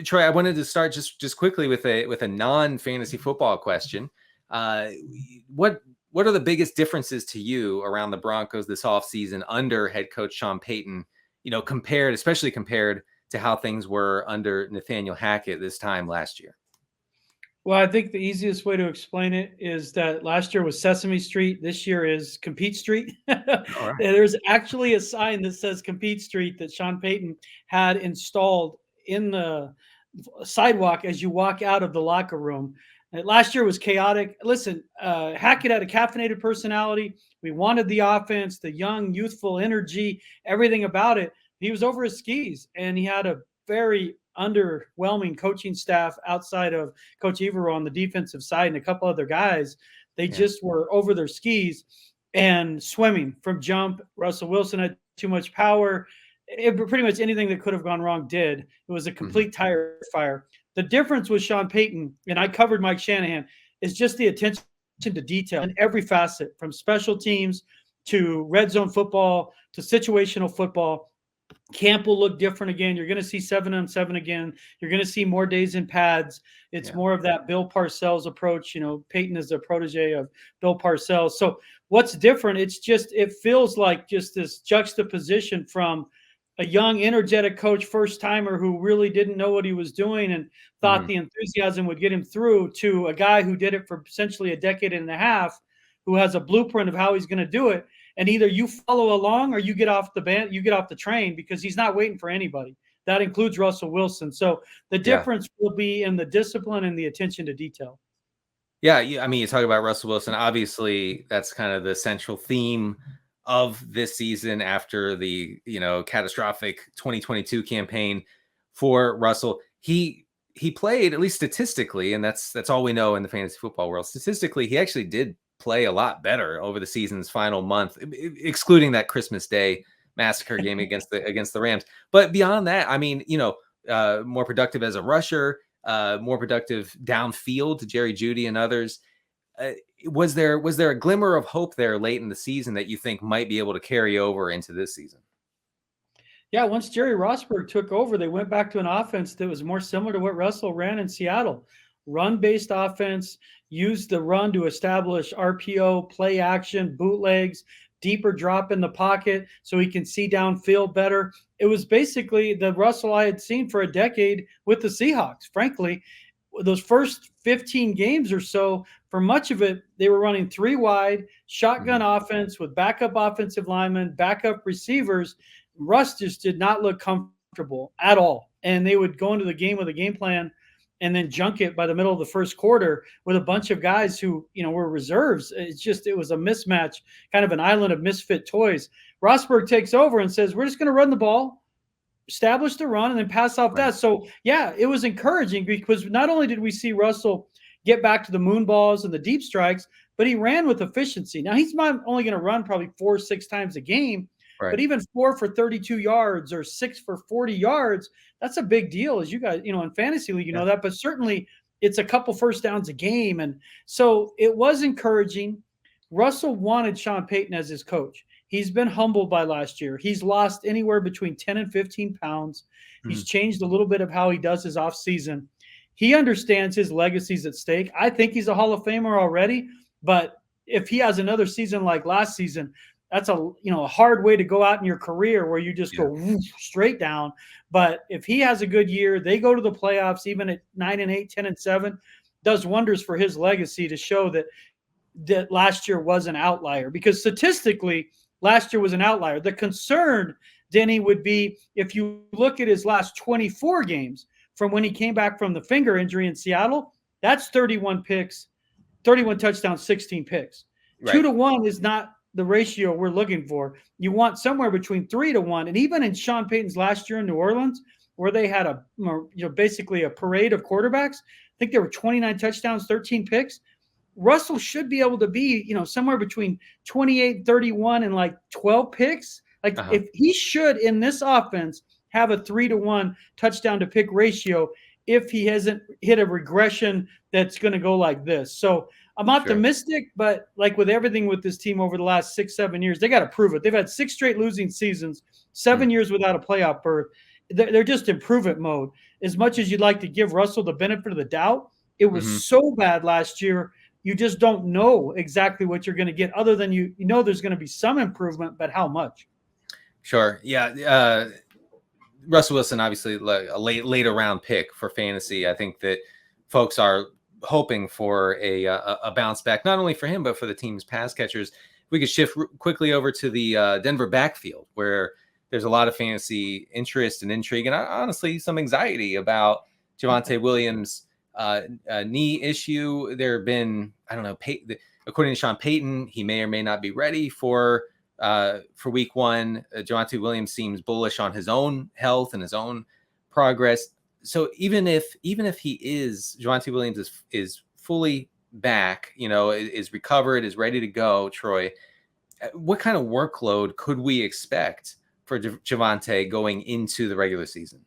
Troy, I wanted to start just quickly with a non-fantasy football question. What are the biggest differences to you around the Broncos this offseason under head coach Sean Payton? Especially compared to how things were under Nathaniel Hackett this time last year. Well, I think the easiest way to explain it is that last year was Sesame Street. This year is Compete Street. All right. There's actually a sign that says Compete Street that Sean Payton had installed in the sidewalk as you walk out of the locker room. Last year was chaotic. Listen, Hackett had a caffeinated personality. We wanted the offense, the young, youthful energy, everything about it. He was over his skis, and he had a very underwhelming coaching staff outside of Coach Evero on the defensive side and a couple other guys. They just were over their skis and swimming from jump. Russell Wilson had too much power. Pretty much anything that could have gone wrong did. It was a complete tire fire. The difference with Sean Payton, and I covered Mike Shanahan, is just the attention to detail in every facet, from special teams to red zone football to situational football. Camp will look different again. You're going to see 7-on-7 again. You're going to see more days in pads. It's more of that Bill Parcells approach. Peyton is a protege of Bill Parcells. So what's different? It feels like just this juxtaposition from a young, energetic coach, first-timer who really didn't know what he was doing and thought the enthusiasm would get him through, to a guy who did it for essentially a decade and a half, who has a blueprint of how he's going to do it. And either you follow along or you get off the train, because he's not waiting for anybody. That includes Russell Wilson. So the difference will be in the discipline and the attention to detail. Yeah, I mean, you talk about Russell Wilson. Obviously, that's kind of the central theme of this season after the catastrophic 2022 campaign for Russell. He played, at least statistically, and that's all we know in the fantasy football world. Statistically, he actually did play a lot better over the season's final month, excluding that Christmas Day massacre game against the Rams. But beyond that, I mean, more productive as a rusher, more productive downfield to Jerry Jeudy and others. Was there a glimmer of hope there late in the season that you think might be able to carry over into this season? Yeah, once Jerry Rosburg took over, they went back to an offense that was more similar to what Russell ran in Seattle. Run-based offense, used the run to establish RPO, play action, bootlegs, deeper drop in the pocket so he can see downfield better. It was basically the Russell I had seen for a decade with the Seahawks. Frankly, those first 15 games or so, for much of it, they were running three wide, shotgun offense with backup offensive linemen, backup receivers. Russ just did not look comfortable at all. And they would go into the game with a game plan and then junk it by the middle of the first quarter with a bunch of guys who, were reserves. It was a mismatch, kind of an island of misfit toys. Rosburg takes over and says, we're just going to run the ball, establish the run, and then pass off that. So, yeah, it was encouraging, because not only did we see Russell get back to the moon balls and the deep strikes, but he ran with efficiency. Now, he's not only going to run probably 4 or 6 times a game, but even 4 for 32 yards or 6 for 40 yards, that's a big deal, as you guys, in fantasy league, know that. But certainly it's a couple first downs a game. And so it was encouraging. Russell wanted Sean Payton as his coach. He's been humbled by last year. He's lost anywhere between 10 and 15 pounds. He's changed a little bit of how he does his offseason. He understands his legacy's at stake. I think he's a Hall of Famer already. But if he has another season like last season, that's a hard way to go out in your career, where you just go straight down. But if he has a good year, they go to the playoffs, even at 9-8, 10-7, does wonders for his legacy to show that last year was an outlier. Because statistically, last year was an outlier. The concern, Denny, would be if you look at his last 24 games from when he came back from the finger injury in Seattle, that's 31 picks, 31 touchdowns, 16 picks. 2-1 is not the ratio we're looking for. You want somewhere between 3-1. And even in Sean Payton's last year in New Orleans, where they had basically a parade of quarterbacks, I think there were 29 touchdowns, 13 picks. Russell should be able to be, somewhere between 28, 31 and like 12 picks. If he should in this offense have a 3-1 touchdown to pick ratio, if he hasn't hit a regression that's going to go like this. So I'm optimistic, but like with everything with this team over the last 6-7 years, they got to prove it. They've had 6 straight losing seasons, 7 years without a playoff berth. they're just improvement mode. As much as you'd like to give Russell the benefit of the doubt, it was Mm-hmm. so bad last year. You just don't know exactly what you're going to get, other than you know there's going to be some improvement, but how much? Sure. Yeah. Russell Wilson, obviously a later round pick for fantasy. I think that folks are hoping for a bounce back, not only for him, but for the team's pass catchers. We could shift quickly over to the Denver backfield, where there's a lot of fantasy interest and intrigue, and honestly, some anxiety about Javonte Williams' knee issue. There have been, I don't know, according to Sean Payton, he may or may not be ready for week one. Javonte Williams seems bullish on his own health and his own progress. So even if Javonte Williams is fully back, is recovered, is ready to go, Troy, what kind of workload could we expect for Javonte going into the regular season?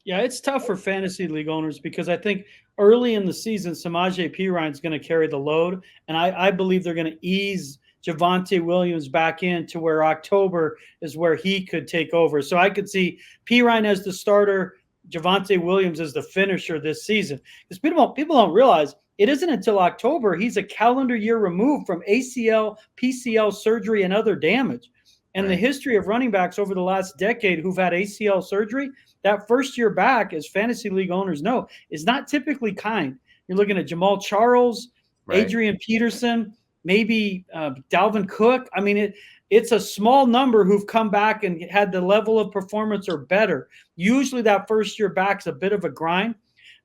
Yeah, it's tough for fantasy league owners because I think early in the season, Samaje Perine is going to carry the load, and I believe they're going to ease Javonte Williams back in to where October is where he could take over. So I could see Perine as the starter, Javonte Williams as the finisher this season. Because people don't realize it isn't until October he's a calendar year removed from ACL, PCL surgery, and other damage. And the history of running backs over the last decade who've had ACL surgery, that first year back, as fantasy league owners know, is not typically kind. You're looking at Jamal Charles, Adrian Peterson, maybe Dalvin Cook. I mean, it's a small number who've come back and had the level of performance or better. Usually that first year back's a bit of a grind.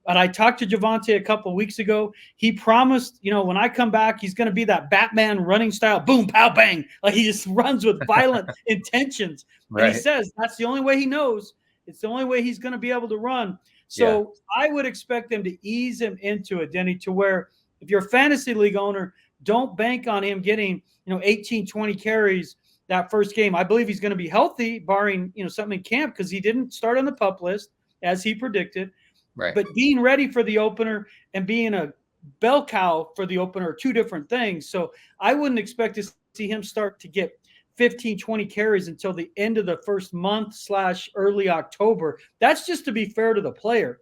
But I talked to Javonte a couple of weeks ago. He promised, when I come back, he's going to be that Batman running style, boom, pow, bang. Like he just runs with violent intentions. And he says that's the only way he knows. It's the only way he's going to be able to run. So I would expect them to ease him into it, Denny, to where if you're a fantasy league owner, don't bank on him getting, 18, 20 carries that first game. I believe he's going to be healthy, barring, something in camp, because he didn't start on the PUP list as he predicted. Right. But being ready for the opener and being a bell cow for the opener are two different things. So I wouldn't expect to see him start to get 15, 20 carries until the end of the first month / early October. That's just to be fair to the player.